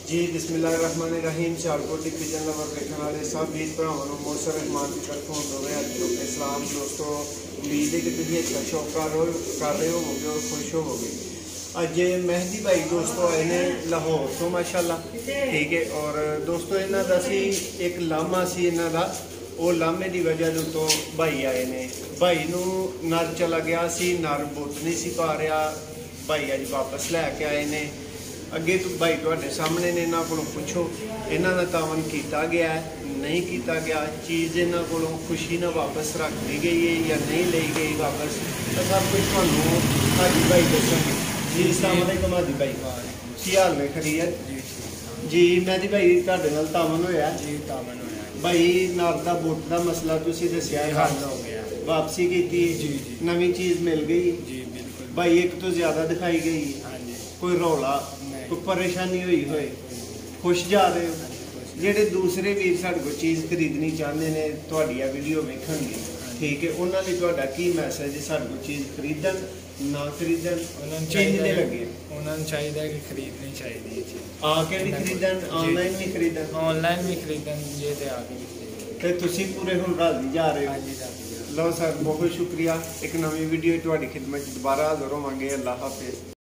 जी बिस्मिल्लाहिर्रहमानिर्रहीम। Sialkot division number देखने वाले सब वीर भरावां नूं मौसम रहमान की तरफों दोवें हज़ार रुपये सलाम। दोस्तों उम्मीद है कि तुम अच्छा शौक कर रहे होवोगे और खुश होवोगे। अज मेहदी भाई दोस्तों आए ने लाहौर तो माशाल्लाह, ठीक है। और दोस्तों इन्हां दा सी एक लामा सी इन्हां दा, वो लामे की वजह तो भाई आए ने। भाई नूं नर चला गया सी, नर बुत नहीं सी पा रहा, भाई अज वापस लैके आए ने। अगे तो भाई तुहाडे सामने ने, इन्हां कोलों पुछो इन्हां दा तावन कीता गया है नहीं किया गया, चीज़ इन्हां कोलों खुशी ना वापस रख दी गई है या नहीं ली गई वापस, तो सब कुछ तुहानूं हाजी भाई दस्सणगे। जी अस्सलाम वालेकुम हाजी भाई, की हाल ने? खैरियत जी। मेहदी भाई तुहाडे नाल तावन होया जी? तावन होया भाई। नर दा बुत दा मसला तुसीं दस्सिआ हल हो गया, वापसी की जी, नवीं चीज़ मिल गई जी बिल्कुल भाई। एक तो ज़्यादा दिखाई गई, कोई रौला कोई परेशानी हुई होए, खुश जा रहे हो? ਜਿਹੜੇ दूसरे वीर साढ़े को चीज़ खरीदनी चाहते हैं तुहाडी वीडियो वेखणगे, ठीक है, उन्होंने तुहाडा की मैसेज है? साढ़े को चीज़ खरीदन ना खरीदन चाहिए लगे? उन्होंने चाहिए कि खरीदनी चाहिए चीज़, आके भी खरीदन, ऑनलाइन भी खरीदन? ऑनलाइन भी खरीदन, ये तो आके भी खरीदन। तो तुसीं पूरे हुण राजी जा रहे हो? लो सर, बहुत शुक्रिया। एक नवी वीडियो तुहाडी खिदमत दोबारा हाज़र होवांगे। अल्लाह हाफिज़।